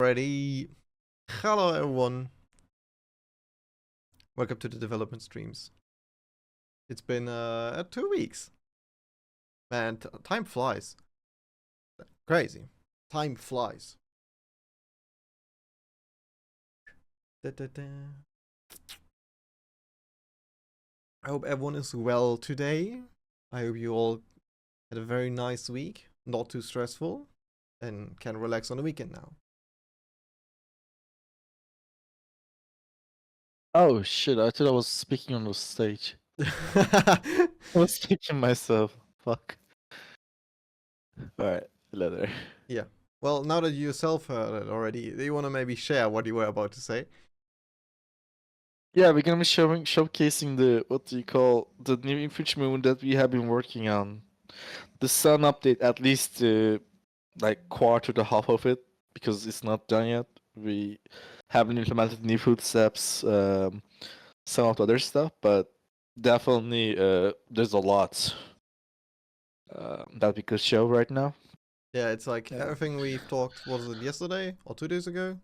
Ready? Hello everyone. Welcome to the development streams. It's been 2 weeks. Man, time flies. Crazy. Time flies. Da, da, da. I hope everyone is well today. I hope you all had a very nice week, not too stressful, and can relax on the weekend now. Oh shit, I thought I was speaking on the stage. I was speaking myself. Fuck. Alright, later. Yeah. Well, now that you yourself heard it already, do you want to maybe share what you were about to say? Yeah, we're gonna be showcasing the new Infantry movement that we have been working on. The Sun update, at least like quarter to half of it, because it's not done yet. We haven't implemented new footsteps, some of the other stuff, but definitely there's a lot that we could show right now. Yeah, it's like Yeah. everything we've talked, was it yesterday or 2 days ago?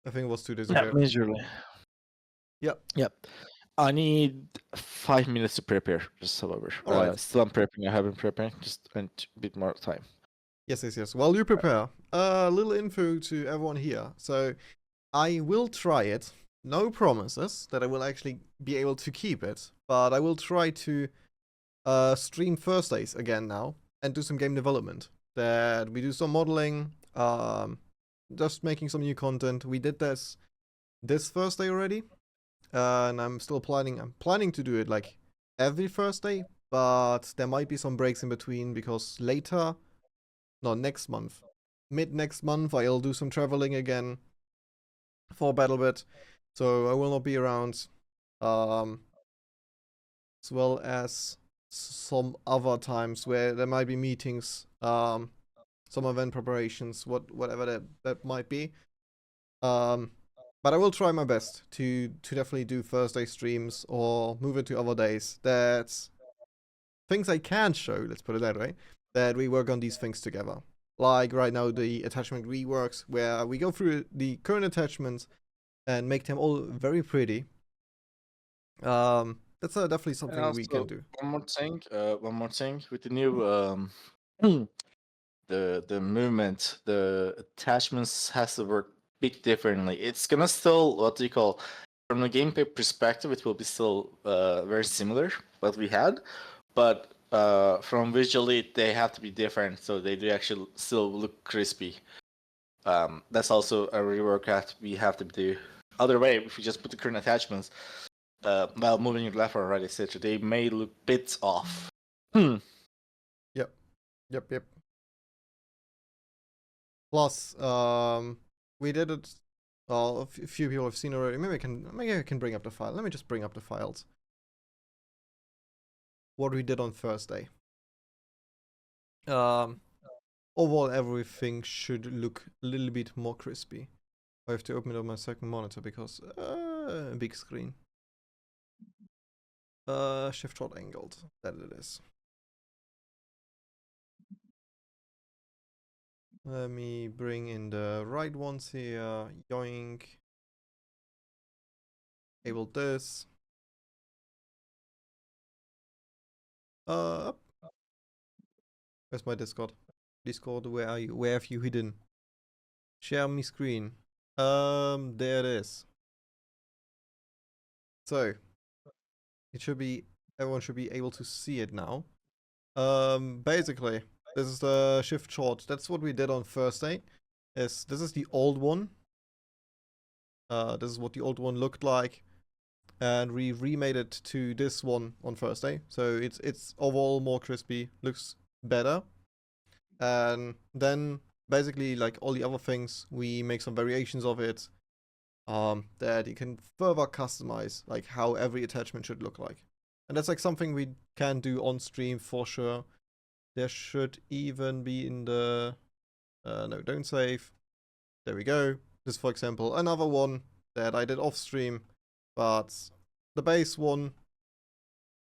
I think it was 2 days Yeah, ago. majorly. Yep. Yep. I need 5 minutes to prepare, just however. Alright. Still I'm prepping, I haven't preparing, just a bit more time. Yes. While you prepare, a little info to everyone here. So, I will try it. No promises that I will actually be able to keep it, but I will try to stream Thursdays again now and do some game development. That we do some modeling, just making some new content. We did this Thursday already, and I'm planning to do it like every Thursday, but there might be some breaks in between because next month, mid next month, I'll do some traveling again for BattleBit, so I will not be around, as well as some other times where there might be meetings, some event preparations, whatever that might be. But I will try my best to definitely do Thursday streams or move it to other days. That's things I can show, let's put it that way, that we work on these things together. Like right now, the attachment reworks, where we go through the current attachments and make them all very pretty. That's definitely And something we can also do. one more thing with the new the movement, the attachments has to work a bit differently. It's gonna still from the gameplay perspective, it will be still very similar what we had, but from visually they have to be different, so they do actually still look crispy. That's also a rework that we have to do. Other way, if we just put the current attachments while moving it left or right, etc., they may look bits off. Yep. Plus, we did it. Well, a few people have seen already. Maybe I can bring up the file. Let me just bring up the files. What we did on Thursday. Overall, everything should look a little bit more crispy. I have to open it on my second monitor because big screen. Shift shot angled. That it is. Let me bring in the right ones here. Yoink. Enable this. Where's my Discord? Discord, where are you? Where have you hidden? Share me screen. There it is. So, it should be, everyone should be able to see it now. Basically, this is the shift short. That's what we did on Thursday. This is the old one. This is what the old one looked like, and we remade it to this one on Thursday. So it's overall more crispy, looks better, and then basically like all the other things, we make some variations of it, that you can further customize like how every attachment should look like, and that's like something we can do on stream for sure. There should even be in the no, don't save. There we go. This, for example, another one that I did off stream, but the base one,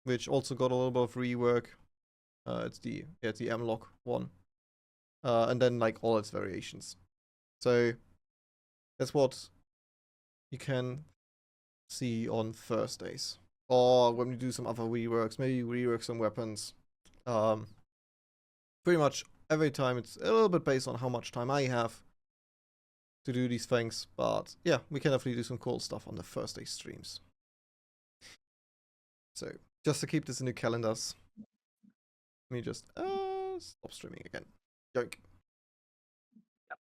which also got a little bit of rework. It's the M-Lock one, and then like all its variations. So that's what you can see on Thursdays. Or when we do some other reworks, maybe rework some weapons. Pretty much every time it's a little bit based on how much time I have to do these things. But yeah, we can definitely do some cool stuff on the Thursday streams. So just to keep this in the calendars, let me just stop streaming again. Yoink.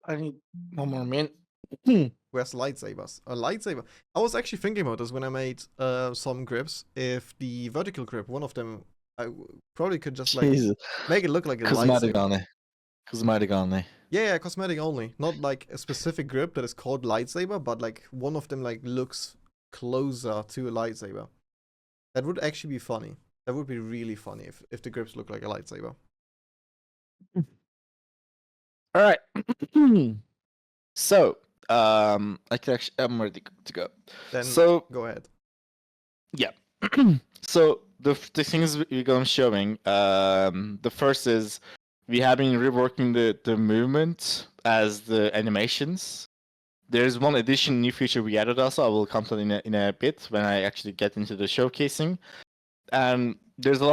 I need one more minute. Where's lightsabers? A lightsaber. I was actually thinking about this when I made some grips. If the vertical grip, one of them, I probably could just like Jesus. make it look like a Cosmetic lightsaber. on it. Cosmetic only. Yeah, cosmetic only. Not like a specific grip that is called lightsaber, but like one of them like looks closer to a lightsaber. That would actually be funny. That would be really funny if the grips look like a lightsaber. All right. So, I'm ready to go. Then So go ahead. yeah. So the things we're going showing. The first is we have been reworking the movement as the animations. There's one addition new feature we added also. I will come to it in a bit when I actually get into the showcasing. And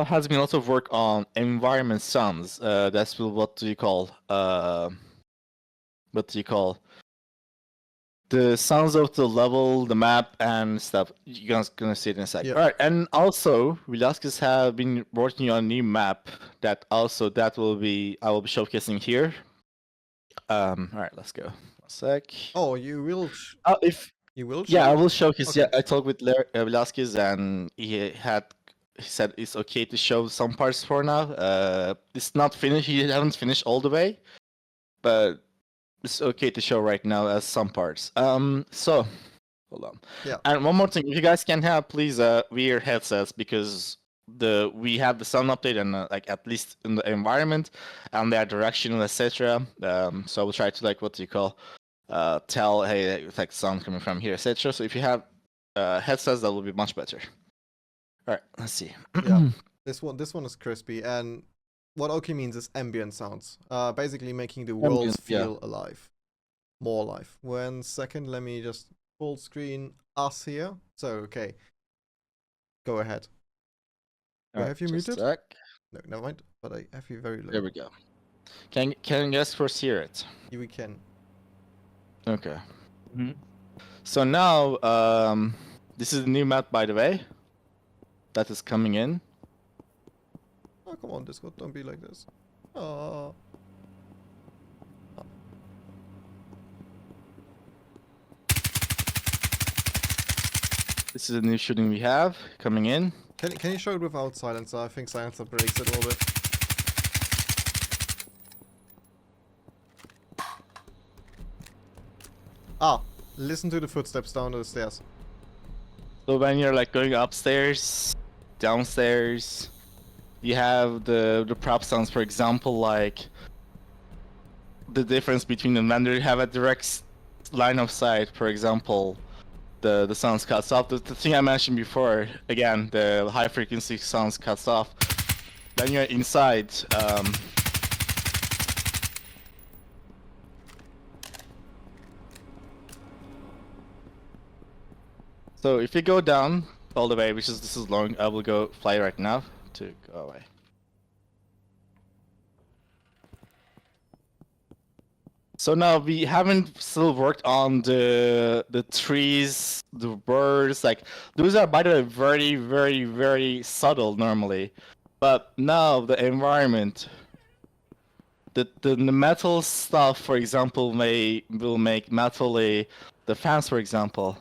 has been a lot of work on environment sounds. That's what do you call the sounds of the level, the map, and stuff. You're guys gonna see it in a sec. Yep. All right, and also Velasquez have been working on a new map that I will be showcasing here. All right, let's go. 1 sec. Oh, you will. If You will. yeah, show I it? will showcase. Okay. Yeah, I talked with Velasquez, and he said it's okay to show some parts for now. It's not finished. He haven't finished all the way, but it's okay to show right now as some parts. So hold on. Yeah. And one more thing, if you guys can have, please wear headsets because we have the sound update and like at least in the environment and their directional, etc. So we'll try to like tell hey like sound coming from here, etc. So if you have headsets, that will be much better. All right, let's see. Yeah. This one is crispy, and what Oki means is ambient sounds. Basically making the world feel alive. More alive. 1 second, let me just full screen us here. So, okay. Go ahead. Do I have you muted? No, never mind. But I have you very low. There we go. Can you guys first hear it? Yeah, we can. Okay. So now, this is the new map, by the way. That is coming in. Oh, come on, Discord, don't be like this. Oh. This is a new shooting we have coming in. Can you show it without silencer? I think silencer breaks it a little bit. Ah, listen to the footsteps down the stairs. So when you're like going upstairs, downstairs, you have the prop sounds, for example, like the difference between them when they have a direct line of sight, for example, the sounds cuts off. The thing I mentioned before, again, the high frequency sounds cuts off. Then you're inside. So if you go down all the way, this is long, I will go fly right now to go away. So now we haven't still worked on the trees, the birds, like those are by the way very, very, very subtle normally. But now the environment, the metal stuff, for example, will make metally the fans, for example.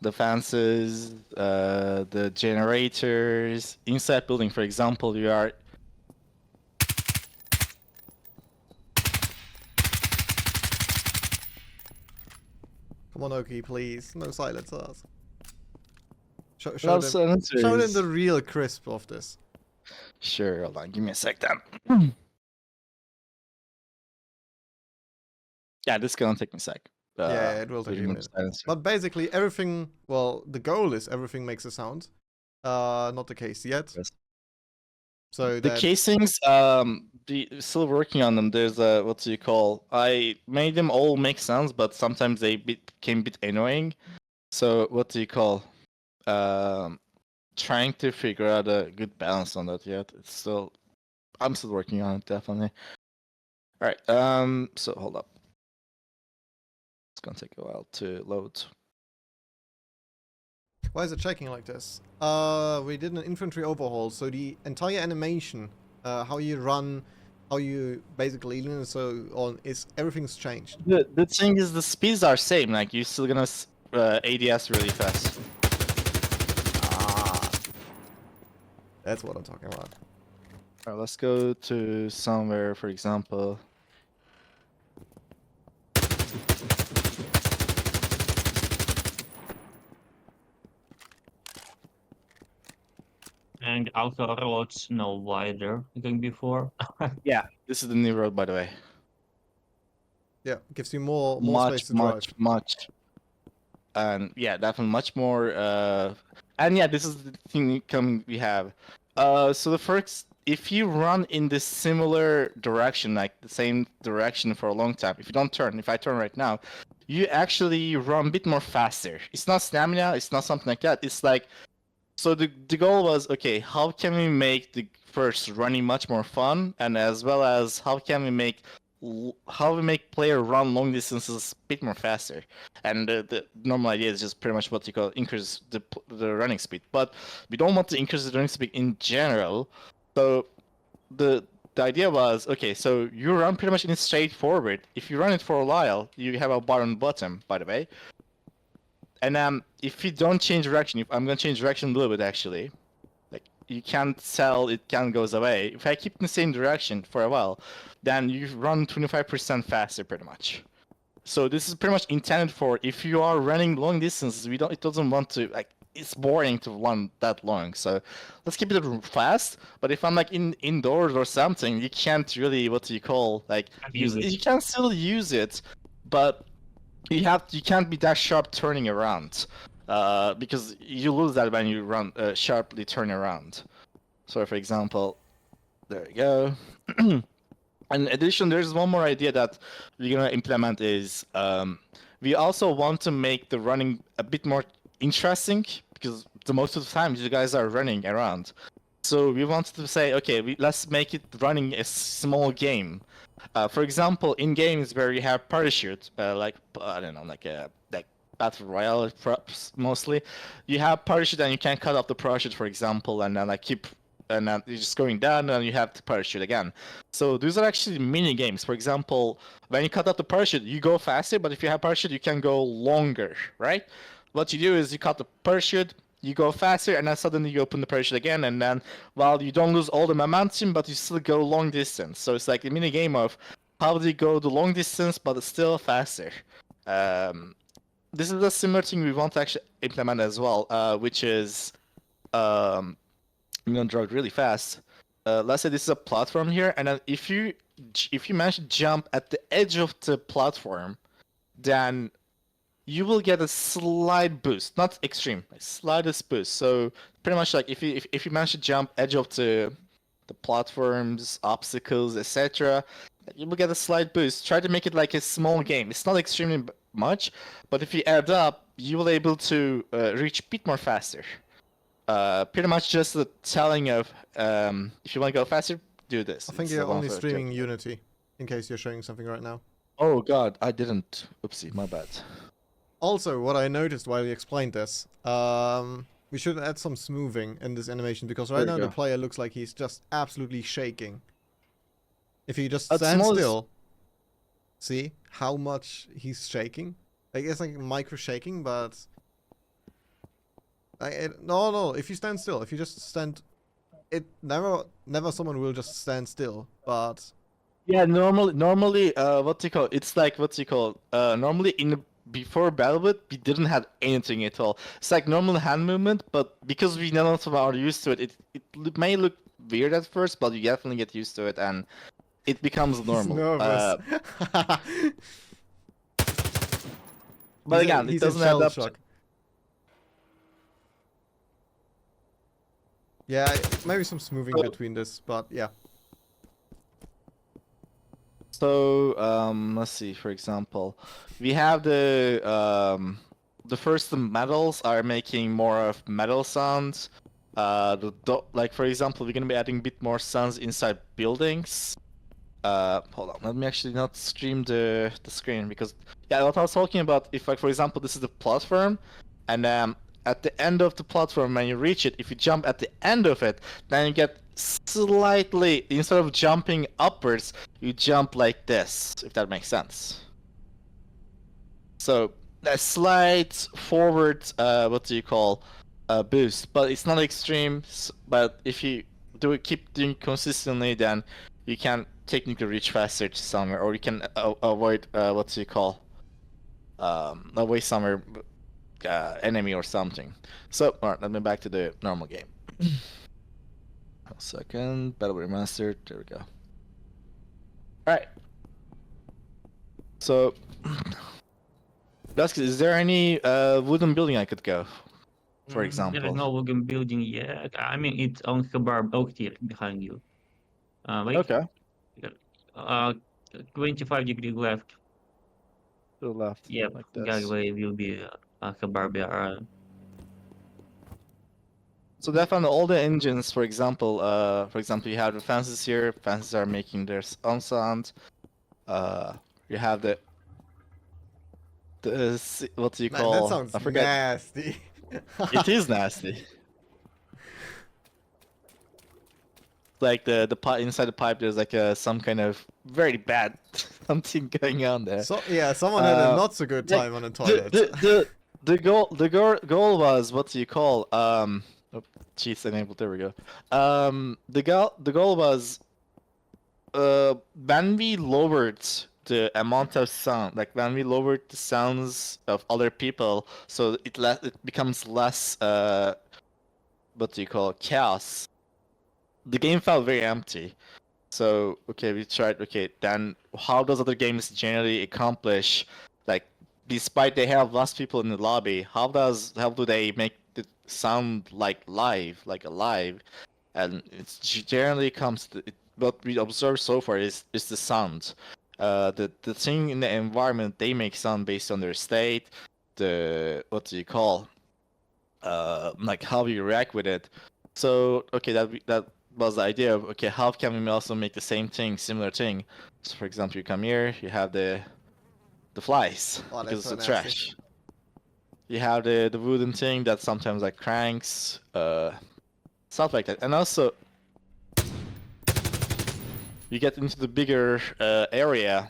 The fences, the generators, inside building, for example, you are. Come on, Oki, please. No silencers. Show them the real crisp of this. Sure, hold on, give me a sec then. Yeah, this is gonna take me a sec. Yeah, it will take you a minute. But basically, everything. Well, the goal is everything makes a sound. Not the case yet. Yes. So The that casings, still working on them. There's a what do you call? I made them all make sense, but sometimes they became a bit annoying. So what do you call? Trying to figure out a good balance on that yet. I'm still working on it, definitely. All right. So hold up. It's gonna take a while to load. why is it shaking like this? We did an infantry overhaul, so the entire animation, how you run, how you basically lean and so on, is everything's changed. The thing is, the speeds are same. Like you're still gonna ADS really fast. Ah, that's what I'm talking about. All right, let's go to somewhere, for example. And outer roads no wider than before. Yeah, this is the new road, by the way. Yeah, gives you more Much, space to drive. much. And yeah, definitely much more. And yeah, this is the thing we have. So the first, if you run in this similar direction, like the same direction for a long time, if you don't turn, if I turn right now, you actually run a bit more faster. It's not stamina, it's not something like that. It's like, so the goal was, okay, how can we make the first running much more fun, and as well as how can we make player run long distances a bit more faster. And the normal idea is just pretty much what you call increase the running speed, but we don't want to increase the running speed in general. So the idea was, okay, so you run pretty much in straight forward. If you run it for a while, you have a bar on the bottom, by the way. And if you don't change direction, if I'm gonna change direction a little bit actually, like you can't tell it can goes away. If I keep in the same direction for a while, then you run 25% faster pretty much. So this is pretty much intended for if you are running long distances. It doesn't want to, like, it's boring to run that long. So let's keep it fast. But if I'm like indoors or something, you can't really what do you call like use it. You can still use it, but you can't be that sharp turning around, because you lose that when you run sharply turn around. So for example, there you go. In addition, there's one more idea that we're gonna implement is we also want to make the running a bit more interesting, because the most of the time you guys are running around. So we wanted to say, okay, let's make it running a small game. For example, in games where you have parachute, like I don't know, like Battle Royale mostly, you have parachute and you can cut off the parachute, for example, and then and then you're just going down and you have the parachute again. So these are actually mini games. For example, when you cut off the parachute, you go faster, but if you have parachute, you can go longer, right? What you do is you cut the parachute, you go faster, and then suddenly you open the parachute again, and then, well, you don't lose all the momentum, but you still go long distance. So it's like a mini game of how do you go the long distance, but it's still faster. This is a similar thing we want to actually implement as well, which is, I'm gonna draw it really fast. Let's say this is a platform here, and then if you manage to jump at the edge of the platform, then you will get a slight boost, not extreme, slightest boost. So pretty much like if you manage to jump edge of the platforms, obstacles, etc., you will get a slight boost. Try to make it like a small game. It's not extremely much, but if you add up, you will able to reach a bit more faster. Pretty much just the telling of if you want to go faster, do this. I think you're only streaming Unity, in case you're showing something right now. Oh god, I didn't. Oopsie, my bad. Also, what I noticed while you explained this, we should add some smoothing in this animation, because right now the player looks like he's just absolutely shaking. If you just stand still, see how much he's shaking? Like, it's like micro shaking, but... no, if you stand still, if you just stand... Never someone will just stand still, but... Yeah, normally, what do you call it? It's like, what do you call it? Normally before BattleBit, we didn't have anything at all. It's like normal hand movement, but because we none of us are used to it, it may look weird at first, but you definitely get used to it, and it becomes normal. Nervous. But again, it doesn't add up. Yeah, maybe some smoothing between this, but yeah. So let's see. For example, we have the first metals are making more of metal sounds. Like for example, we're gonna be adding a bit more sounds inside buildings. Hold on, let me actually not stream the screen because yeah, what I was talking about, if like for example this is the platform, and at the end of the platform when you reach it, if you jump at the end of it, then you get slightly, instead of jumping upwards, you jump like this, if that makes sense. So a slight forward, what do you call, boost, but it's not extreme. But if you keep doing consistently, then you can technically reach faster to somewhere, or you can avoid what do you call, avoid somewhere enemy or something. So alright, let me back to the normal game. A second, BattleBit Remastered. There we go. Alright. So, Dusk, is there any wooden building I could go? For There example. is no wooden building yet. I mean, it's on Kabar Oak here behind you. Wait. Okay. 25 degrees left. To the left. Yep, Like this. Galway will be Kabar Bear. So definitely all the engines, for example, you have the fences here. Fences are making their own sound. You have the what do you Man, call? that sounds I forget. nasty. It is nasty. Like the pipe inside the pipe, there's like some kind of very bad something going on there. So yeah, someone had a not so good time on the toilet. The goal was, what do you call, oh jeez, enabled, there we go. The goal was when we lowered the amount of sound, like when we lowered the sounds of other people, so it becomes less what do you call it, chaos. The game felt very empty. So okay, we tried. Okay, then how does other games generally accomplish, like, despite they have less people in the lobby, how do they make it sound like alive? And it's generally comes to what we observe so far is the sound. The thing in the environment, they make sound based on their state, the what do you call, like how you react with it. So okay, that was the idea of, okay, how can we also make the same thing, similar thing? So for example, you come here, you have the flies, Oh, because that's it's so the nasty. trash. You have the wooden thing that sometimes like cranks, stuff like that. And also you get into the bigger area.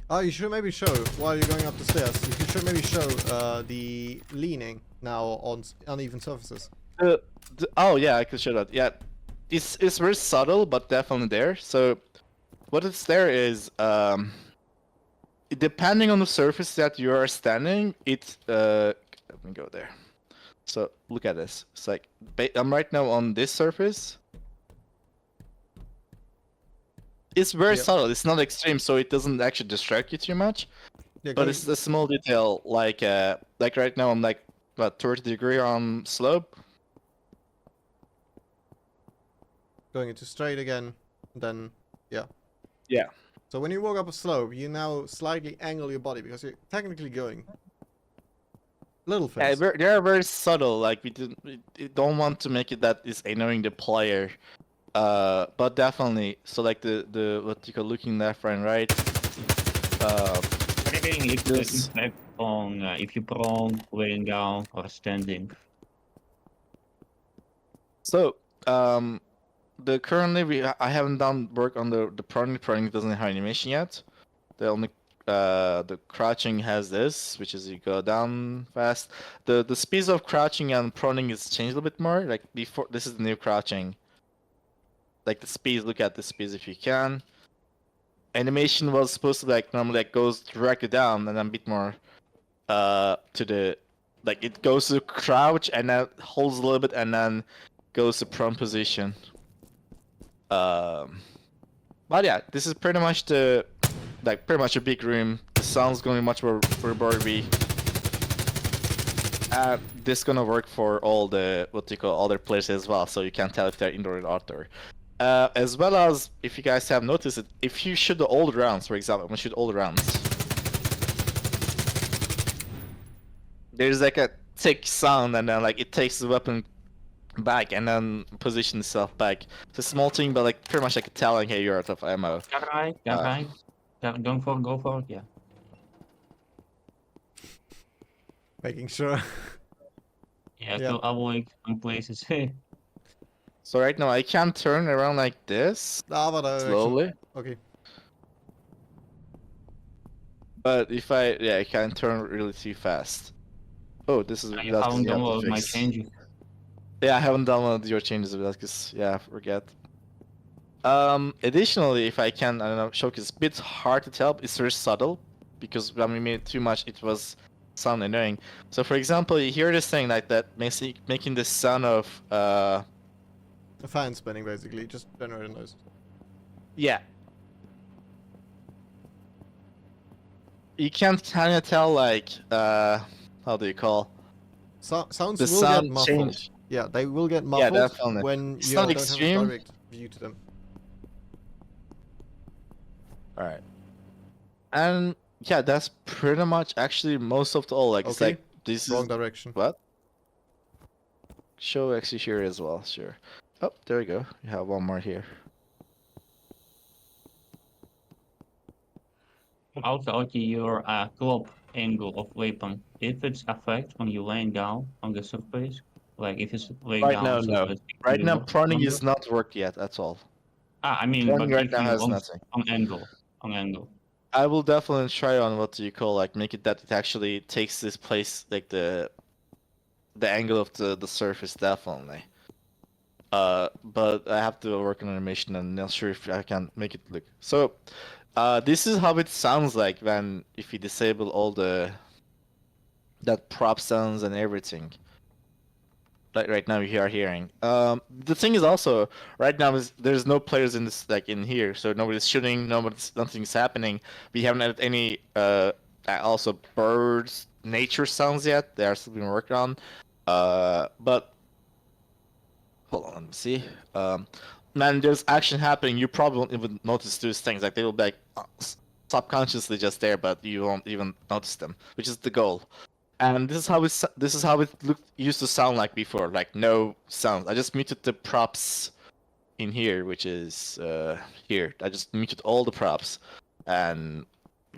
Oh, you should maybe show, while you're going up the stairs, you should maybe show the leaning now on uneven surfaces. Oh yeah, I could show that. Yeah, it's very subtle, but definitely there. So what it's there is, depending on the surface that you are standing, it let me go there. So look at this. It's like I'm right now on this surface. It's very Yep. subtle. It's not extreme, so it doesn't actually distract you too much. Yeah, But it's a small detail. Like right now I'm like about 30-degree on slope. going into straight again, then yeah. Yeah. So when you walk up a slope, you now slightly angle your body because you're technically going little Yeah, things. they are very subtle. Like we don't want to make it that is annoying the player. But definitely. So like the what you call looking left and right. Everything is This- impact on if you prone, laying down, or standing. So currently I haven't done work on the proning. Proning doesn't have animation yet. The only the crouching has this, which is you go down fast. The speeds of crouching and proning is changed a little bit more. Like before, this is the new crouching. Like the speeds, look at the speeds if you can. Animation was supposed to like normally like goes directly down and then a bit more to the, like it goes to crouch and then holds a little bit and then goes to prone position. But yeah, this is pretty much pretty much a big room. The sound's going to be much more reverby. This gonna work for all the other players as well, so you can tell if they're indoor or outdoor. As well as if you guys have noticed it, if you shoot the old rounds, for example, I'm gonna shoot old rounds. There's like a tick sound, and then like it takes the weapon back and then position itself back. It's a small thing, but like pretty much like telling, hey, you're out of ammo. Got right, got right. Don't go for it, yeah. Making sure. Yeah, Yeah. to avoid some places. So right now I can turn around like this Ah, but slowly, okay. but if I can turn really too fast. Oh, this is I that's haven't the other downloaded my fix. changes. Yeah, I haven't downloaded your changes of that because I forget. Additionally, if I can, I don't know, show, it's a bit hard to tell. It's very subtle because when we made it too much, it was sound annoying. So, for example, you hear this thing like that, making the sound of A fan spinning, basically, just generating noise. yeah. You can kind of tell like how do you call? Sounds The will sound get muffled. change. Yeah, they will get Yeah, muffled definitely. when It's you not don't extreme. have a direct view to them. All right. And yeah, that's pretty much actually most of the all. Like it's Okay, like this Wrong is direction. what? Show actually here as well. Sure. Oh, there we go. You have one more here. Also, your club angle of weapon, if it's affect when you laying down on the surface, like if it's laying Right down now, on no. surface, Right you now, look proning longer. is not worked yet at all. I mean, Proning but right if now you has nothing. on angle. I will definitely try on what do you call like make it that it actually takes this place like the angle of the surface definitely. But I have to work on animation and not sure if I can make it look. So, this is how it sounds like when if you disable all that prop sounds and everything. Like right now you are hearing. The thing is also right now is there's no players in this like in here, so nobody's shooting, nothing's happening. We haven't had any also birds, nature sounds yet. They are still being worked on. But hold on, let me see. Man, there's action happening. You probably won't even notice those things. Like they will be like subconsciously just there, but you won't even notice them, which is the goal. And this is how it used to sound like before, like no sound. I just muted the props in here, which is here. I just muted all the props, and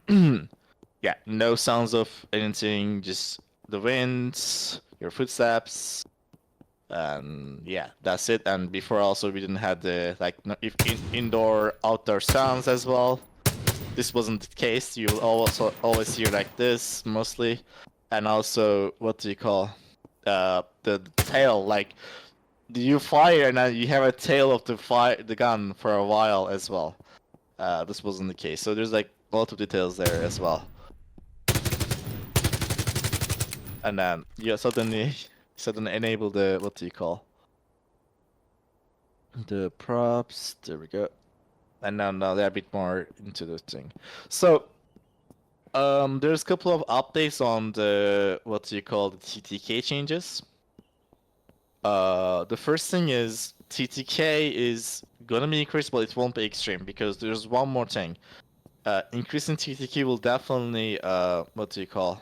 yeah, no sounds of anything, just the winds, your footsteps, and yeah, that's it. And before also we didn't have the like indoor outdoor sounds as well. This wasn't the case. You'll always hear like this mostly. And also, what do you call the tail? Like, you fire and then you have a tail of the gun for a while as well. This wasn't the case. So there's like a lot of details there as well. And then you suddenly enable the what do you call the props? There we go. And now they're a bit more into the thing. So. There's a couple of updates on the what do you call the TTK changes. The first thing is TTK is gonna be increased, but it won't be extreme because there's one more thing. Increasing TTK will definitely what do you call?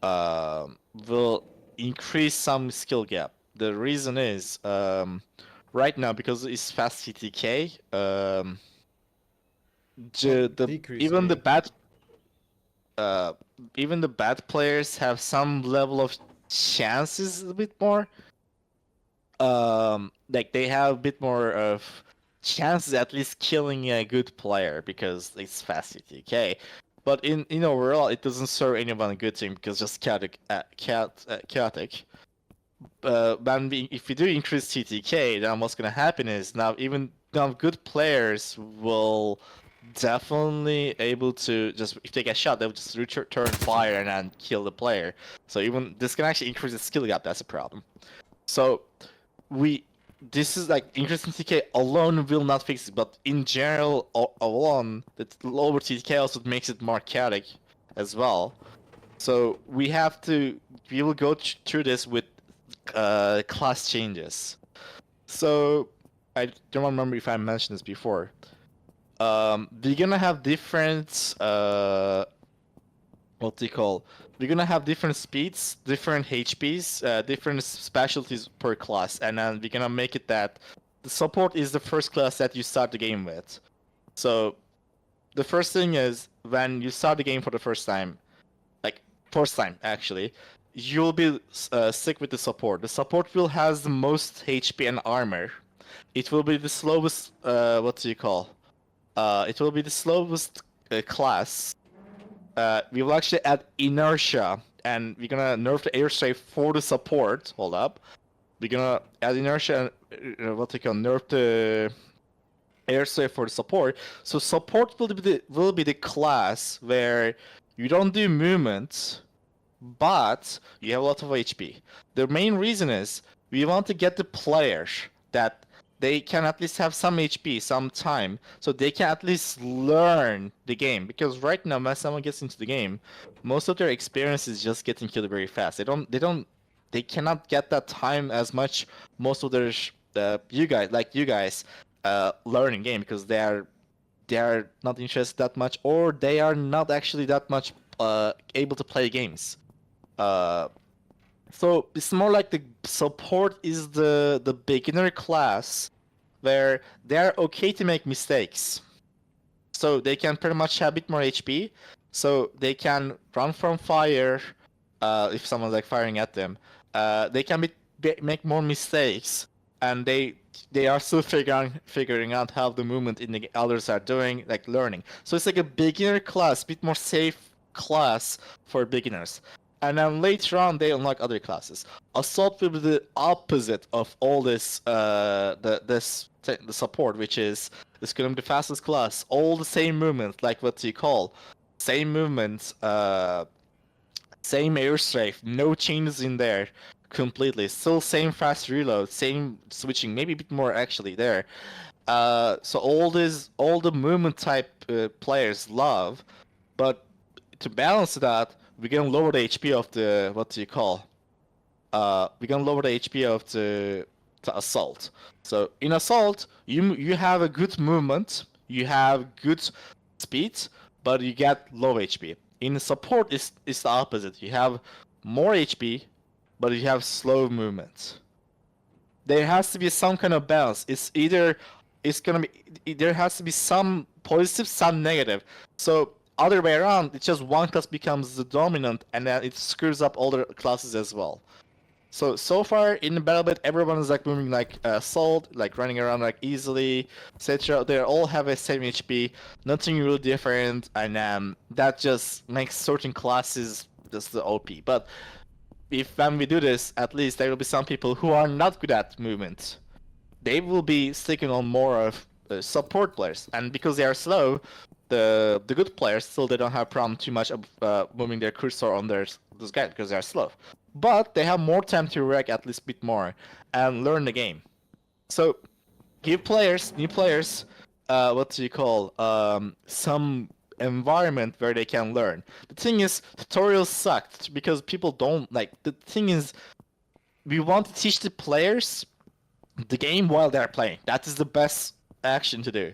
Will increase some skill gap. The reason is right now because it's fast TTK. Even the bad even the bad players have some level of chances a bit more. Like they have a bit more of chances at least killing a good player because it's fast TTK. But in overall, it doesn't serve anyone a good thing because just chaotic. Chaotic. If we do increase TTK, then what's gonna happen is now good players will definitely able to just if they get shot they'll just return fire and then kill the player. So even this can actually increase the skill gap. That's a problem. So we this is like increasing TK alone will not fix it, but in general alone, the lower TK also makes it more chaotic as well. So we will go through this with class changes. So I don't remember if I mentioned this before. We're gonna have different we're gonna have different speeds, different HPs, different specialties per class, and then we're gonna make it that the support is the first class that you start the game with. So the first thing is when you start the game for the first time actually, you'll be stick with the support. The support will has the most HP and armor. It will be the slowest. It will be the slowest class. We will actually add inertia, and we're gonna nerf the airstrike for the support. Hold up, we're gonna add inertia and nerf the airstrike for the support. So support will be the class where you don't do movement, but you have a lot of HP. The main reason is we want to get the players that they can at least have some HP, some time, so they can at least learn the game. Because right now, when someone gets into the game, most of their experience is just getting killed very fast. They cannot get that time as much. Most of their you guys learning game because they are not interested that much, or they are not actually that much able to play games. So it's more like the support is the beginner class where they're okay to make mistakes. So they can pretty much have a bit more HP, so they can run from fire if someone's like firing at them. They can make more mistakes, and they are still figuring out how the movement in the others are doing, like learning. So it's like a beginner class, bit more safe class for beginners. And then later on, they unlock other classes. Assault will be the opposite of all this, the support, which is it's gonna be the fastest class. All the same movements, like what you call, same movements, same airstrike, no changes in there, completely. Still same fast reload, same switching, maybe a bit more actually there. So all the movement type players love, but to balance that, we're gonna lower the HP of the we're gonna lower the HP of the assault. So in assault, you have a good movement, you have good speed, but you get low HP. In support, it's the opposite. You have more HP, but you have slow movement. There has to be some kind of balance. There has to be some positive, some negative. So other way around, it's just one class becomes the dominant, and then it screws up all the classes as well. So far in the BattleBit, everyone is like moving like assault, like running around like easily, etc. They all have a same HP, nothing really different, and that just makes certain classes just the OP. But when we do this, at least there will be some people who are not good at movement. They will be sticking on more of support players, and because they are slow, the good players still they don't have problem too much of moving their cursor on those guys because they are slow. But they have more time to react at least a bit more and learn the game. So give new players, some environment where they can learn. The thing is, tutorials sucked because people don't like. The thing is, we want to teach the players the game while they're playing. That is the best action to do.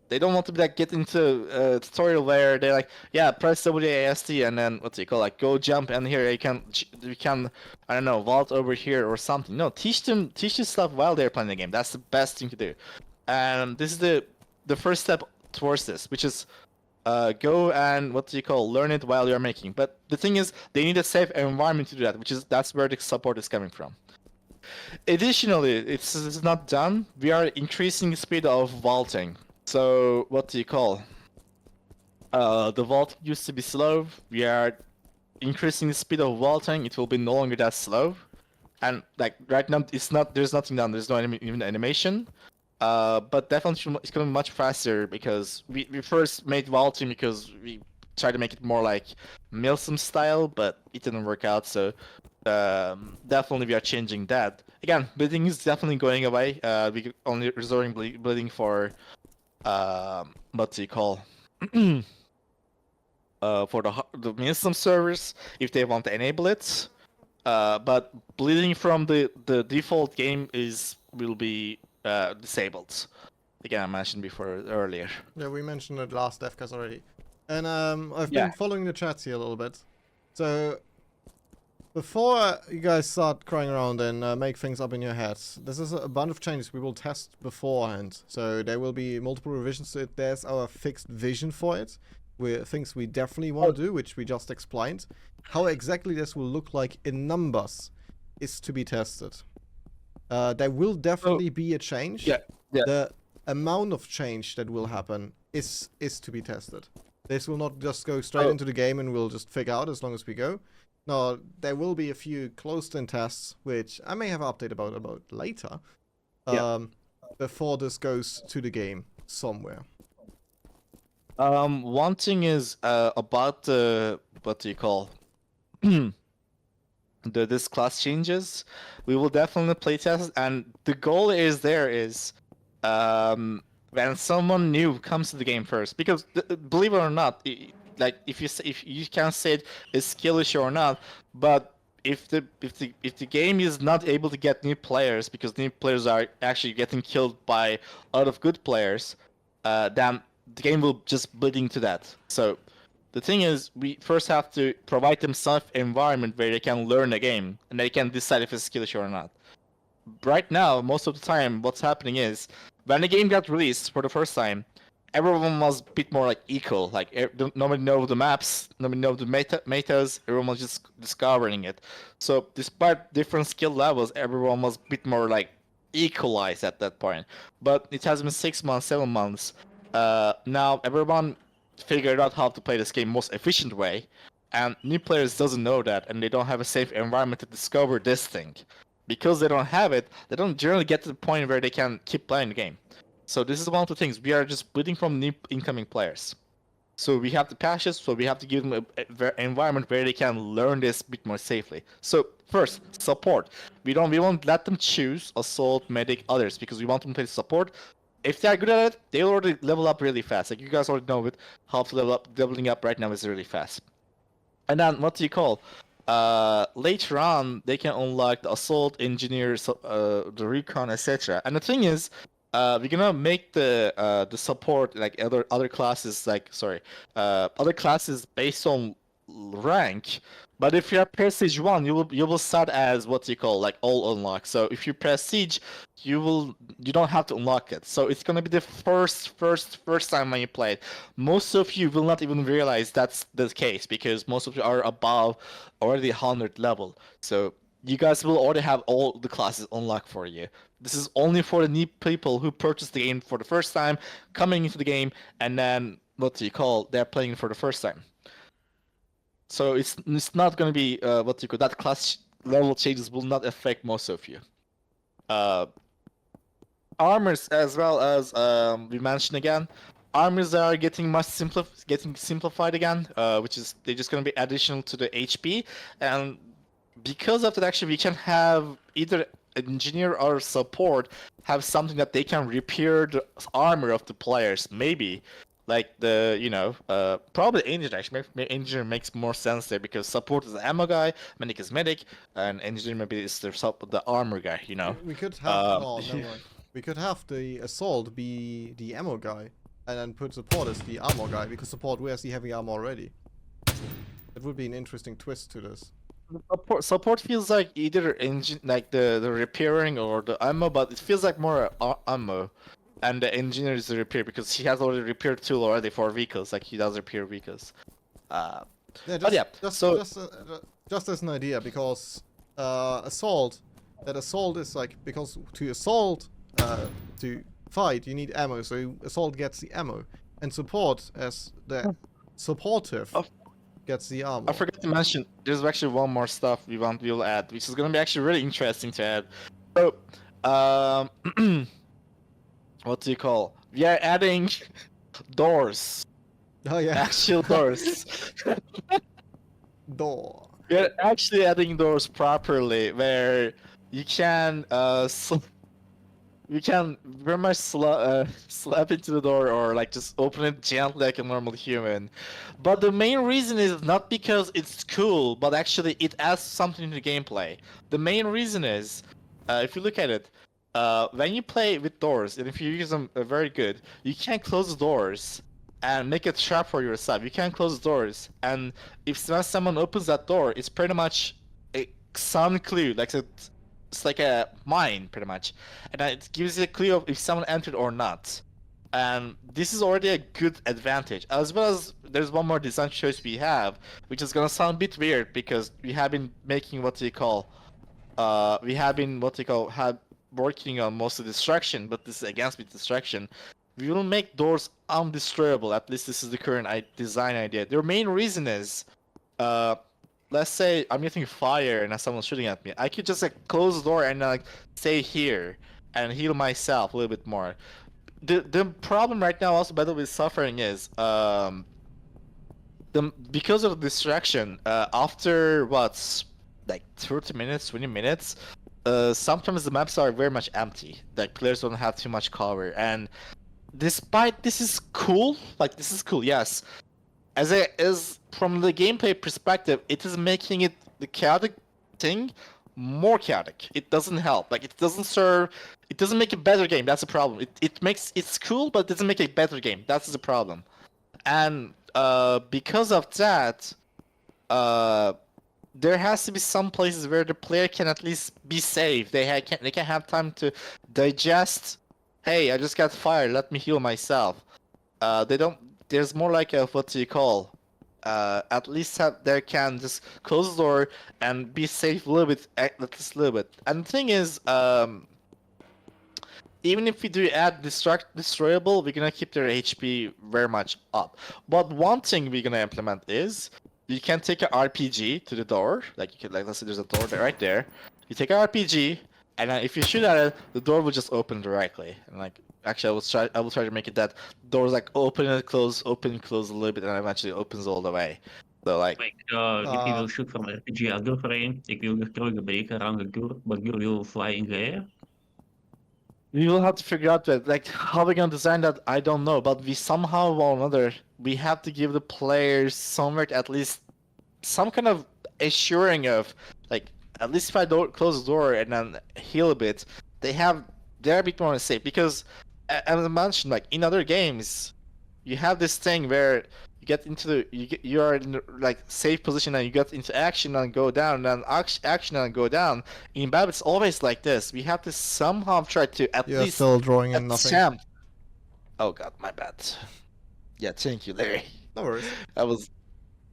They don't want to be like get into a tutorial where they're like, yeah, press WASD and then go jump and here you can I don't know, vault over here or something. No, teach them stuff while they're playing the game. That's the best thing to do. And this is the first step towards this, which is go and learn it while you're making. But the thing is, they need a safe environment to do that, that's where the support is coming from. Additionally, it's not done. We are increasing the speed of vaulting. So the vault used to be slow. We are increasing the speed of vaulting. It will be no longer that slow. And like right now, there's nothing done. There's no even animation. But definitely it's gonna be much faster because we first made vaulting because we tried to make it more like Milsim style, but it didn't work out. So definitely we are changing that. Again, bleeding is definitely going away. We only resorting bleeding for what do you call for the minimum servers if they want to enable it. But bleeding from the default game will be disabled. Again, I mentioned before earlier. Yeah, we mentioned it last Devcast already. And I've Yeah. been following the chats here a little bit. So before you guys start crying around and make things up in your heads, this is a bunch of changes we will test beforehand. So there will be multiple revisions to it. There's our fixed vision for it. Things we definitely want to do, which we just explained. How exactly this will look like in numbers is to be tested. There will definitely be a change. Yeah. The amount of change that will happen is to be tested. This will not just go straight into the game and we'll just figure out as long as we go. No, there will be a few closed-in tests, which I may have an update about later, before this goes to the game somewhere. One thing is about the what do you call this class changes. We will definitely play test, and the goal is when someone new comes to the game first, because believe it or not, like if you can't say it is skill issue or not, but if the game is not able to get new players because new players are actually getting killed by a lot of good players, then the game will just bleed into that. So the thing is, we first have to provide them some environment where they can learn the game and they can decide if it's skill issue or not. Right now, most of the time, what's happening is when the game got released for the first time, everyone was a bit more like equal. Like nobody knows the maps, nobody knows the metas. Everyone was just discovering it. So despite different skill levels, everyone was a bit more like equalized at that point. But it has been 6 months, 7 months. Now everyone figured out how to play this game most efficient way, and new players doesn't know that, and they don't have a safe environment to discover this thing. Because they don't have it, they don't generally get to the point where they can keep playing the game. So this is one of the things. We are just bleeding from new incoming players. So we have the patches, so we have to give them an environment where they can learn this a bit more safely. So first, support. We won't let them choose assault, medic, others, because we want them to play support. If they are good at it, they'll already level up really fast. Like you guys already know it, how to level up. Leveling up right now is really fast. And then what do you call? Later on, they can unlock the assault, engineer, the recon, etc. And the thing is, we're gonna make the support like other classes other classes based on rank. But if you're prestige 1, you will start as what you call like all unlock. So if you prestige, you don't have to unlock it. So it's gonna be the first time when you play it. Most of you will not even realize that's the case because most of you are above already 100 level. So you guys will already have all the classes unlocked for you. This is only for the new people who purchased the game for the first time, coming into the game, and then they're playing for the first time. So it's not going to be that class level changes will not affect most of you. Armors as well as we mentioned again, armors are getting simplified again, which is they're just going to be additional to the HP, and because of that, actually we can have either engineer or support have something that they can repair the armor of the players, maybe. Like probably engineer actually. Engineer makes more sense there because support is the ammo guy, medic is medic, and engineer maybe is the armor guy. We could have we could have the assault be the ammo guy, and then put support as the armor guy because support wears the heavy armor already. It would be an interesting twist to this. Support feels like either engine, like the repairing or the ammo, but it feels like more ammo. And the engineer is the repair because he has already repaired tool already for vehicles, like he does repair vehicles. Just as an idea, because assault is like, because to assault, to fight, you need ammo, so assault gets the ammo, and support as the supportive gets the armor. I forgot to mention, there's actually one more stuff we'll add, which is gonna be actually really interesting to add. So, what do you call? We are adding doors. Oh yeah. Actual doors. Door. We're actually adding doors properly where you can you can very much slap into the door or like just open it gently like a normal human. But the main reason is not because it's cool, but actually it adds something to the gameplay. The main reason is, if you look at it, when you play with doors, and if you use them very good, you can close the doors and make a trap for yourself. You can close the doors, and if when someone opens that door, it's pretty much a some clue, like it's like a mine, pretty much, and it gives you a clue of if someone entered or not. And this is already a good advantage. As well as there's one more design choice we have, which is gonna sound a bit weird because we have been making have working on most of destruction, but this is against with destruction. We will make doors undestroyable. At least this is the current design idea. Their main reason is, let's say I'm getting fire and someone's shooting at me. I could just like close the door and like stay here and heal myself a little bit more. The problem right now also BattleBit is suffering is because of the distraction, after what's like 30 minutes, 20 minutes, sometimes the maps are very much empty. Like players don't have too much cover, and despite this is cool, yes. As from the gameplay perspective, it is making it the chaotic thing more chaotic. It doesn't help. Like it doesn't make a better game. That's the problem. It's cool, but it doesn't make a better game. That's the problem. And because of that, there has to be some places where the player can at least be safe. They can have time to digest. Hey, I just got fired. Let me heal myself. They don't. There's more like a what do you call? At least they can just close the door and be safe a little bit, at least a little bit. And the thing is, even if we do add destroyable, we're gonna keep their HP very much up. But one thing we're gonna implement is you can take an RPG to the door. Like you can, like let's say there's a door right there. You take an RPG, and if you shoot at it, the door will just open directly. And like actually, I will try to make it that doors like open and close a little bit, and eventually opens all the way. So like. If you will shoot from RPG at door frame, ik wil terug een beker around the door, but you will fly in the air. We will have to figure out that, like, how we're gonna design that. I don't know, but we somehow or another we have to give the players somewhere at least some kind of assuring of, like, at least if I don't close the door and then heal a bit, they're a bit more safe because, as I mentioned, like in other games, you have this thing where you get into you are in like safe position and you get into action and go down and action and go down. In battle, it's always like this. We have to somehow try to at You're least still drawing in nothing. attempt. Oh god, my bad. Yeah, thank you, Larry. No worries. I was.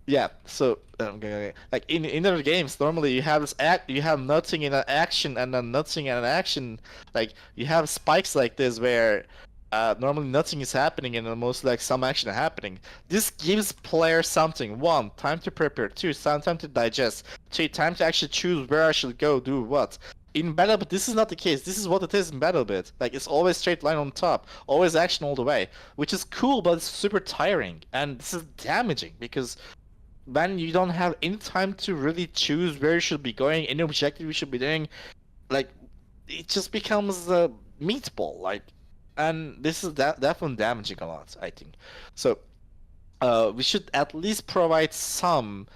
Yeah, so okay. Like in other games, normally you have you have nothing in an action and then nothing in an action. Like you have spikes like this where normally nothing is happening and most like some action is happening. This gives players something. 1, time to prepare. 2, time to digest. 3, time to actually choose where I should go, do what. In BattleBit, this is not the case. This is what it is in BattleBit. Like it's always straight line on top, always action all the way, which is cool, but it's super tiring and this is damaging because when you don't have any time to really choose where you should be going, any objective you should be doing, like it just becomes a meatball. Like, and this is definitely damaging a lot, I think. So, we should at least provide some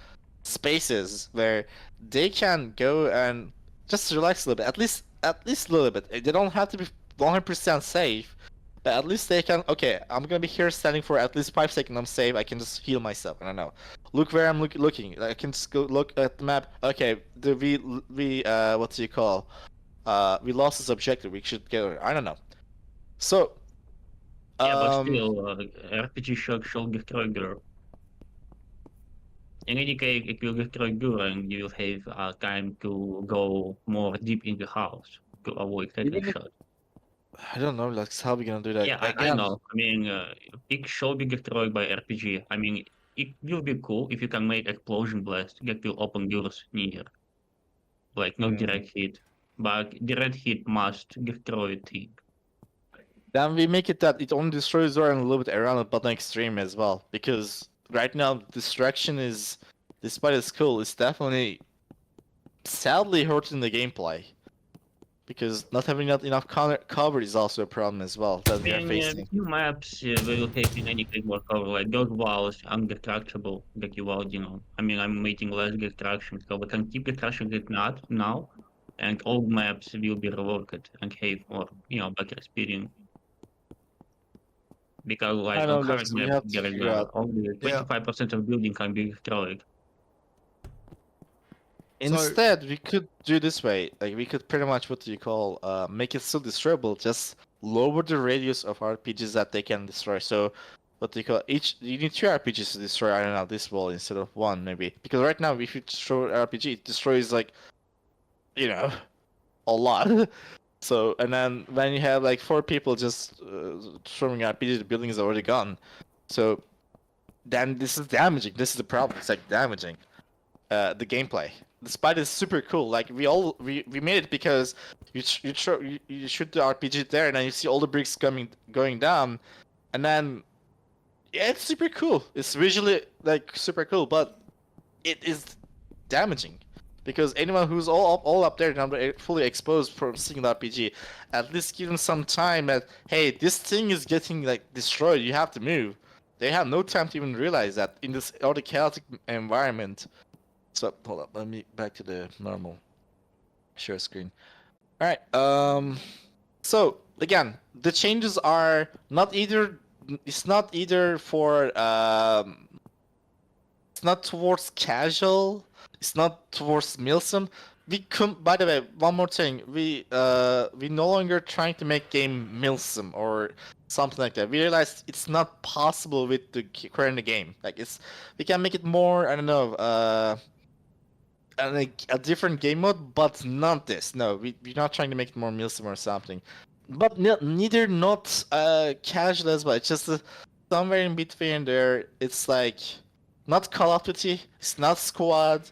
spaces where they can go and just relax a little bit, at least a little bit. They don't have to be 100% safe, but at least they can. Okay, I'm gonna be here standing for at least 5 seconds. I'm safe. I can just heal myself. I don't know. Look where I'm looking. I can just go look at the map. Okay, we what do you call? We lost this objective. We should go. I don't know. So. Yeah, but still, RPG should get door. In any case, it will get door and you will have time to go more deep in the house to avoid getting shot. I don't know, like how we gonna do that? Yeah, I know. I mean, it should be destroyed by RPG. I mean, it will be cool if you can make explosion blast that will open doors near. Like, not direct hit, but direct hit must destroy a thing. Then we make it that it only destroys door and a little bit around it, but on extreme as well. Because right now, distraction is despite it's cool, it's definitely sadly hurting the gameplay. Because not having enough cover is also a problem as well that we are And facing. few maps will having any kind more cover, like those walls undestructible that you out, I mean, I'm making less destruction, so we can keep destruction it not now, and old maps will be reworked and have more, better experience. Because like I on know that hard we maps, have to there is figure out. only Yeah. 25% of building can be destroyed. Instead, we could do this way. Like we could pretty much make it still destroyable. Just lower the radius of RPGs that they can destroy. So, you need 2 RPGs to destroy. I don't know, this wall instead of 1 maybe. Because right now, if you destroy RPG, it destroys like, a lot. So, and then when you have like 4 people just throwing RPG, the building is already gone. So, then this is damaging. This is the problem. It's like damaging the gameplay. Despite it's super cool. Like we made it because you shoot the RPG there, and then you see all the bricks going down, and then yeah, it's super cool. It's visually like super cool, but it is damaging because anyone who's all up there now fully exposed from seeing the RPG, at least give them some time that hey, this thing is getting like destroyed. You have to move. They have no time to even realize that in this all the chaotic environment. So hold up, let me back to the normal share screen. All right. So again, the changes are not either. It's not either for. It's not towards casual. It's not towards Milsim. By the way, one more thing. We no longer trying to make game Milsim or something like that. We realized it's not possible with the current game. Like we can make it more. I don't know. A different game mode, but not this. No, we're not trying to make it more Milsim or something. But neither not casual as well. It's just somewhere in between there. It's like not Call of Duty. It's not Squad.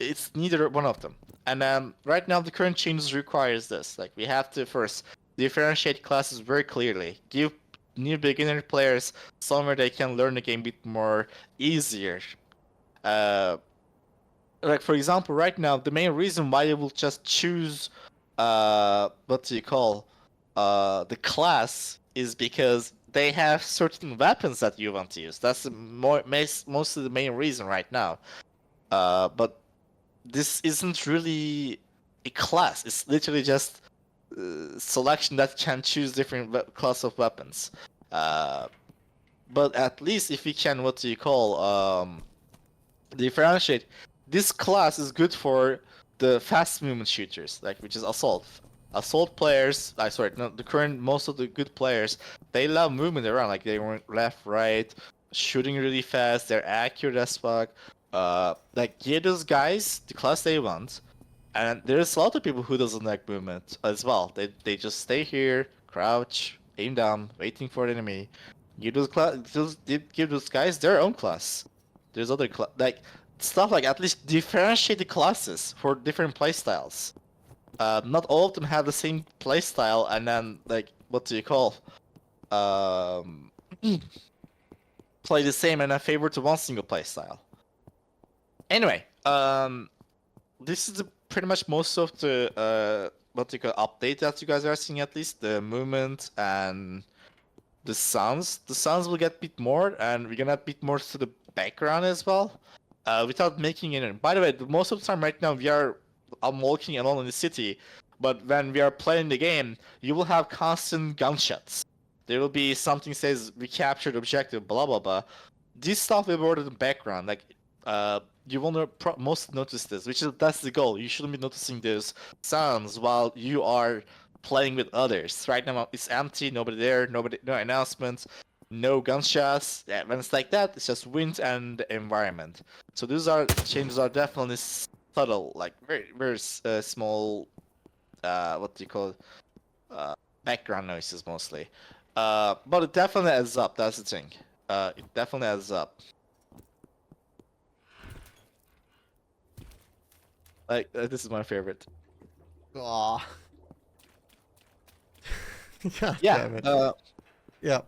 It's neither one of them. And right now the current changes requires this. Like we have to first differentiate classes very clearly. Give new beginner players somewhere they can learn the game a bit more easier. Like for example, right now the main reason why you will just choose the class is because they have certain weapons that you want to use. That's mostly the main reason right now. But this isn't really a class. It's literally just selection that can choose different class of weapons. But at least if we can differentiate. This class is good for the fast movement shooters, like which is assault. Assault players, most of the good players, they love movement around, like they went left, right, shooting really fast. They're accurate as fuck. Like give those guys the class they want, and there's a lot of people who doesn't like movement as well. They just stay here, crouch, aim down, waiting for the enemy. Give those guys their own class. There's other stuff like at least differentiate the classes for different playstyles. Not all of them have the same playstyle, and then play the same and favor to one single playstyle. Anyway, this is pretty much most of the update that you guys are seeing. At least the movement and the sounds. The sounds will get a bit more, and we're gonna add a bit more to the background as well. Without making it. By the way, most of the time right now I'm walking alone in the city, but when we are playing the game, you will have constant gunshots. There will be something says we captured objective, blah blah blah. This stuff will be in the background. Like you will most notice this, that's the goal. You shouldn't be noticing those sounds while you are playing with others. Right now it's empty, nobody there, no announcements. No gunshots. Yeah, when it's like that, it's just wind and the environment. So these changes are definitely subtle, like very very small. Background noises mostly. But it definitely adds up. That's the thing. It definitely adds up. Like this is my favorite. Aw. God Yeah. damn it. Yeah.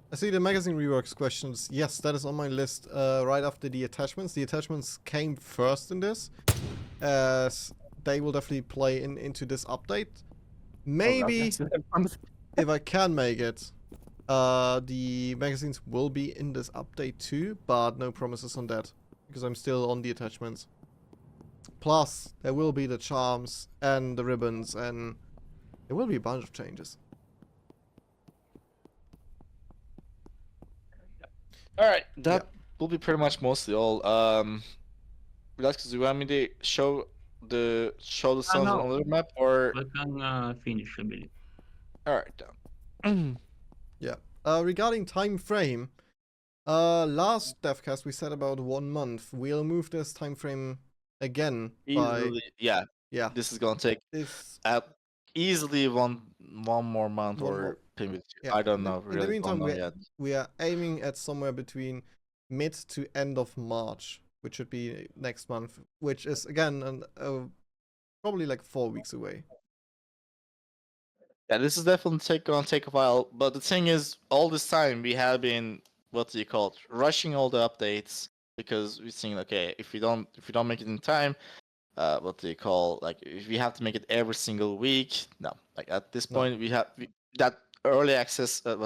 I see the magazine reworks questions. Yes, that is on my list right after the attachments. The attachments came first in this, as they will definitely play into this update. Maybe, if I can make it, the magazines will be in this update too, but no promises on that, because I'm still on the attachments. Plus, there will be the charms and the ribbons, and there will be a bunch of changes. All right, that will be pretty much mostly all. Relax, do you want me to show the sounds no. on the map, or We can finish, I believe. all right then? Yeah. Regarding time frame, last Devcast we said about 1 month. We'll move this time frame again by Easily, yeah. This is gonna take this. easily one more month One or more- maybe two. Yeah. I don't know. In the Really meantime, don't know yet. we are aiming at somewhere between mid to end of March, which should be next month, which is again probably like 4 weeks away. Yeah, this is definitely gonna take a while. But the thing is, all this time we have been rushing all the updates because we think, okay, if we don't make it in time, if we have to make it every single week. No, like at this No. point we have that early access. The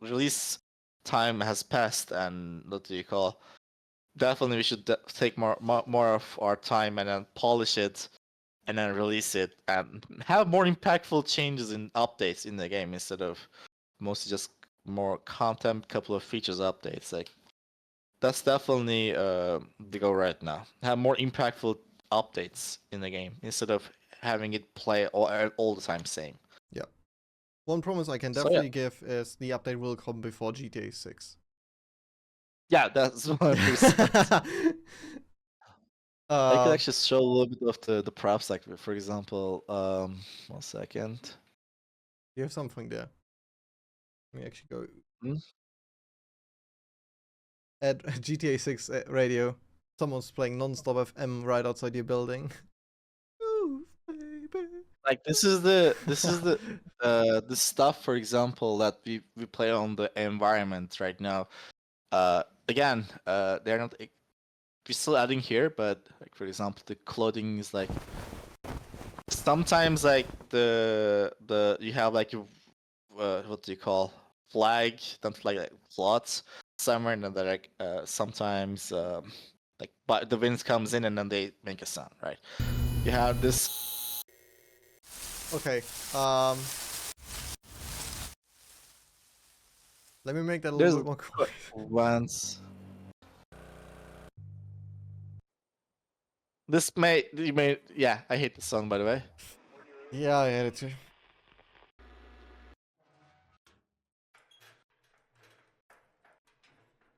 release time has passed, and definitely we should take more of our time and then polish it and then release it and have more impactful changes in updates in the game instead of mostly just more content, couple of features updates. Like that's definitely the goal right now. Have more impactful updates in the game instead of having it play all the time same. Yeah. One promise I can definitely give is the update will come before GTA 6. Yeah, that's 100%. I could actually show a little bit of the props, like for example, 1 second. You have something there. Let me actually go. Hmm? At GTA 6 radio, someone's playing non-stop FM right outside your building. Ooh, baby. Like this is the stuff, for example, that we play on the environment right now. Again, they're not. We're still adding here, but like for example, the clothing is like sometimes like the you have like what do you call flag, don't flag like plots somewhere, and then they're like sometimes but the wind comes in and then they make a sound, right? You have this. Okay. Let me make that a little bit more quiet. Once. Yeah, I hate the song, by the way. Yeah, I had it too.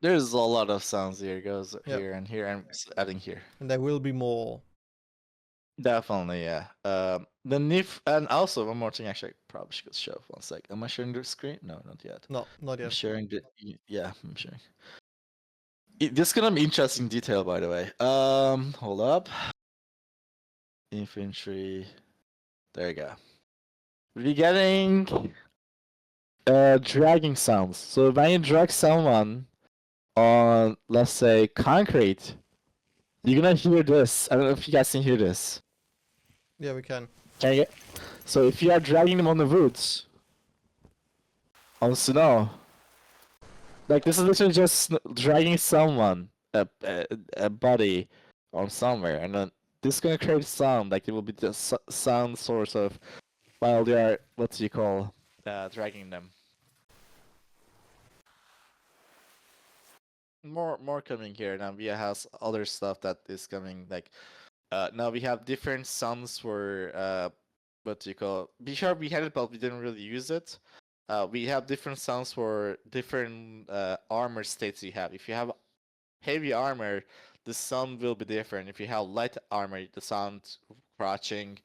There's a lot of sounds here. Goes here and here, and adding here. And there will be more. Definitely, yeah. The NIF, and also one more thing. Actually, I probably should show. 1 sec. Am I sharing the screen? No, not yet. No, not yet. I'm sharing the. Yeah, I'm sharing. This is gonna be interesting detail, by the way. Hold up. Infantry. There you go. We're getting dragging sounds. So when you drag someone on, let's say, concrete, you're gonna hear this. I don't know if you guys can hear this. Yeah, we can. Okay. So if you are dragging them on the woods, on snow, like this is literally just dragging someone, a body, on somewhere, and then this is gonna create sound. Like it will be the sound source of while they are dragging them. More coming here now. Via has other stuff that is coming. Like now we have different sounds for B-sharp. We had it, but we didn't really use it. We have different sounds for different armor states you have. If you have heavy armor, the sound will be different. If you have light armor, the sound crouching,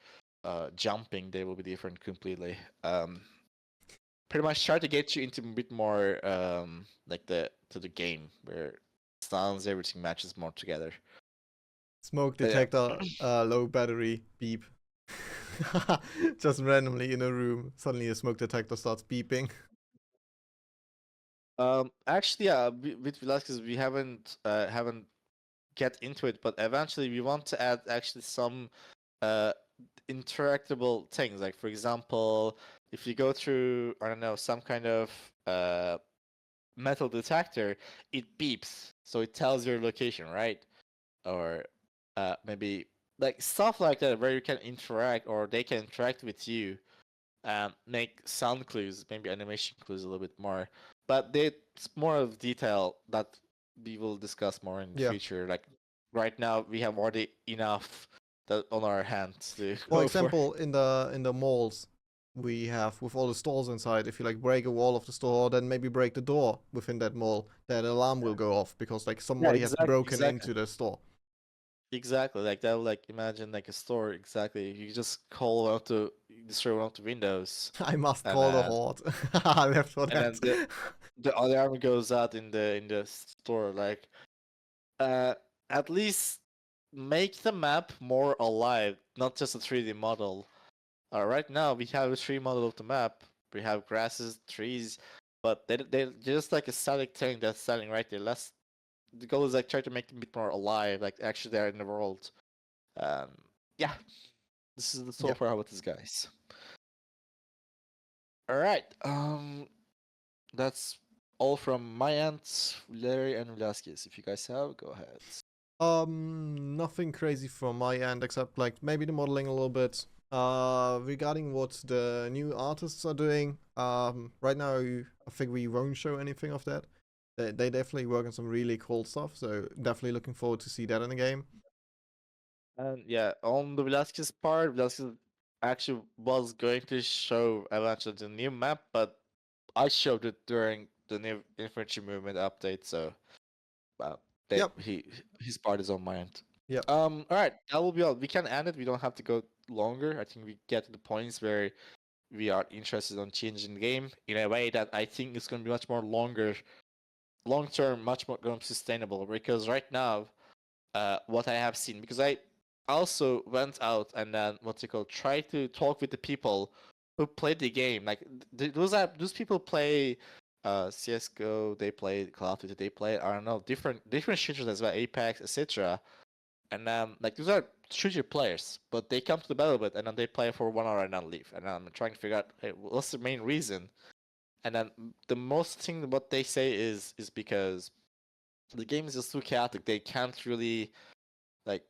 jumping, they will be different completely. Pretty much try to get you into a bit more to the game where sounds, everything matches more together. Smoke detector, low battery, beep. Just randomly in a room, suddenly a smoke detector starts beeping. Actually, yeah, with Velasquez, we haven't get into it, but eventually we want to add actually some uh interactable things. Like for example, if you go through, I don't know, some kind of metal detector, it beeps, so it tells your location, right? Or maybe like stuff like that where you can interact or they can interact with you and make sound clues, maybe animation clues a little bit more. But it's more of detail that we will discuss more in the Yeah. future. Like right now, we have already enough that on our hands to For go for. example, in the malls, we have with all the stores inside. If you like break a wall of the store, then maybe break the door within that mall, that alarm will go off because like Yeah, somebody has exactly, broken exactly, into the store. exactly. Like that. Like imagine like a store. Exactly. You just call out to destroy one of the windows, I must and call the then horde. I left for and that. then the alarm goes out in the store. Like uh, at least make the map more alive, not just a 3D model. Right now we have a 3D model of the map. We have grasses, trees, but they're just like a static thing that's standing right there. The goal is like try to make them a bit more alive, like actually they're in the world. Um, yeah, this is the so Yeah. far about this, guys. All right, that's all from my end, Larry and Velasquez. If you guys have, go ahead. Nothing crazy from my end except like maybe the modeling a little bit. Regarding what the new artists are doing, right now I think we won't show anything of that. They definitely work on some really cool stuff, so definitely looking forward to see that in the game. And yeah, on the Velasquez part, Velasquez actually was going to show eventually the new map, but I showed it during the new Infantry movement update, so Yep. his part is on my end. Yep. All right, that will be all. We can end it. We don't have to go longer. I think we get to the points where we are interested on changing the game in a way that I think is going to be much more long term, much more going to be sustainable. Because right now, what I have seen, because I also went out and then try to talk with the people who played the game. Like those people play CS:GO, they play Call of Duty, they play I don't know different shooters as well, Apex, etc. And like those are shooter players, but they come to the BattleBit and then they play for 1 hour and then leave. And I'm trying to figure out, hey, what's the main reason? And then the most thing what they say is because the game is just too chaotic. They can't really like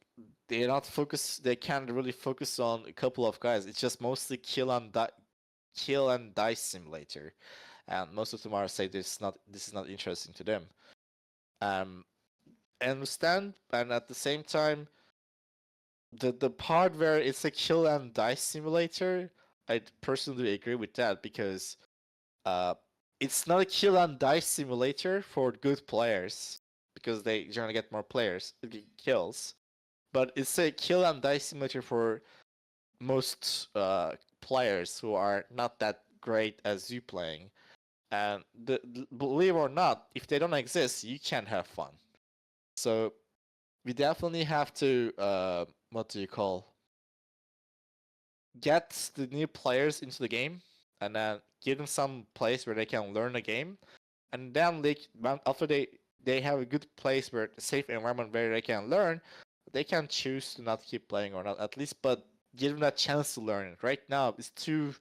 they're not focused. They can't really focus on a couple of guys. It's just mostly kill and die simulator, and most of them are say this is not interesting to them. Um, I understand, and at the same time, the part where it's a kill and die simulator, I personally agree with that because uh, it's not a kill and die simulator for good players because they generally get more players kills, but it's a kill and die simulator for most players who are not that great as you playing. And believe it or not, if they don't exist, you can't have fun. So we definitely have to what do you call get the new players into the game and then give them some place where they can learn the game, and then after they have a good place where a safe environment where they can learn, they can choose to not keep playing or not at least, but give them that chance to learn it. Right now it's too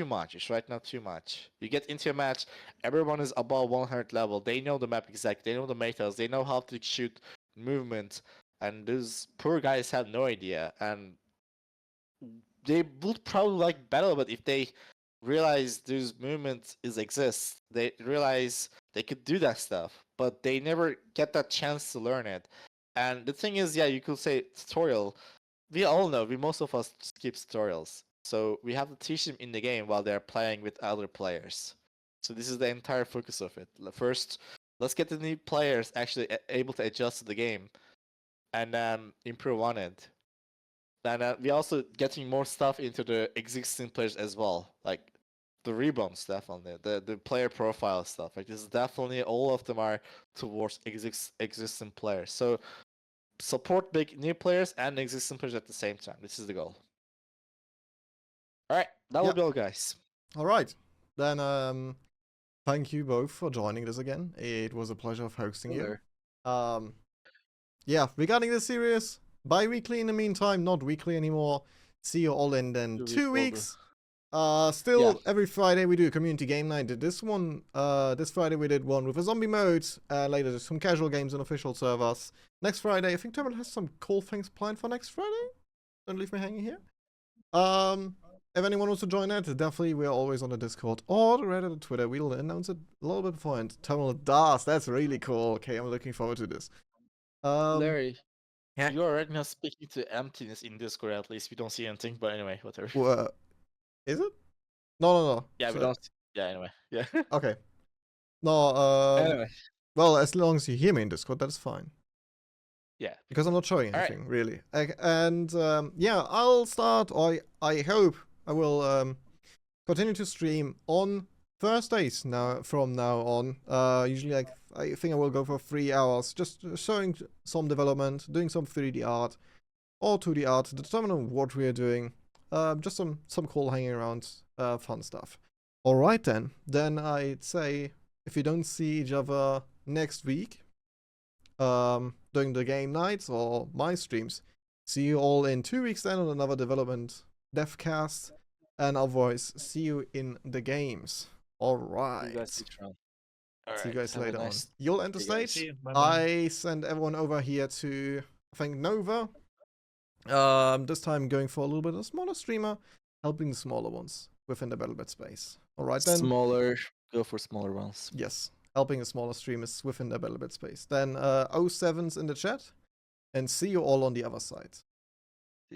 much. It's right now too much. You get into a match, everyone is above 100 level. They know the map exactly. They know the metas. They know how to shoot movement, and those poor guys have no idea. And they would probably like battle, but if they realize those movements exist, they realize they could do that stuff, but they never get that chance to learn it. And the thing is, yeah, you could say tutorial. We all know, most of us skip tutorials, so we have to teach them in the game while they're playing with other players. So this is the entire focus of it. First, let's get the new players actually able to adjust to the game, and improve on it. And we're also getting more stuff into the existing players as well, like the rebound stuff on there, the player profile stuff. Like this is definitely all of them are towards existing players. So support big new players and existing players at the same time. This is the goal. All right, that will Yep. be all, guys. All right. Then thank you both for joining this again. It was a pleasure of hosting you. Hello. Yeah, regarding this series, bi-weekly in the meantime, not weekly anymore. See you all in then 2 weeks. Still every Friday we do a community game night. This Friday we did one with a zombie mode. Later there's some casual games on official servers. Next Friday, I think Turtle has some cool things planned for next Friday. Don't leave me hanging here. If anyone wants to join that, definitely we're always on the Discord or the Reddit or Twitter. We'll announce it a little bit beforehand. Terminal does. That's really cool. Okay, I'm looking forward to this. Larry, yeah. you are right now speaking to emptiness in Discord. At least we don't see anything. But anyway, whatever. Is it? No. Yeah, we don't. Yeah. Anyway. Yeah. Okay. No. Anyway. Well, as long as you hear me in Discord, that is fine. Yeah. Because I'm not showing anything really. And yeah, I'll start. Or I hope I will continue to stream on Thursdays from now on. Usually, I think I will go for 3 hours, just showing some development, doing some 3D art or 2D art, determining what we are doing. Just some cool hanging around, fun stuff. All right then. Then I'd say if we don't see each other next week, during the game nights or my streams, see you all in 2 weeks then on another development Devcast, and otherwise see you in the games. All right. See you guys later on. You'll enter stage. I send everyone over here to, I think, Nova. This time going for a little bit of a smaller streamer, helping the smaller ones within the BattleBit space. All right then. Go for smaller ones. Yes, helping the smaller streamers within the BattleBit space. Then 07's in the chat, and see you all on the other side.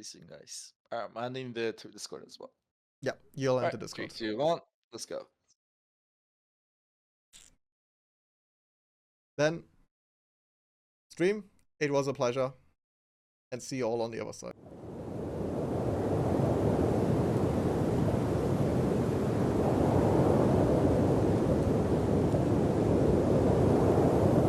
See you guys. I'm in the Discord as well. Yeah, you'll enter Discord. 3, 2, 1, let's go. Then, stream, it was a pleasure, and see you all on the other side.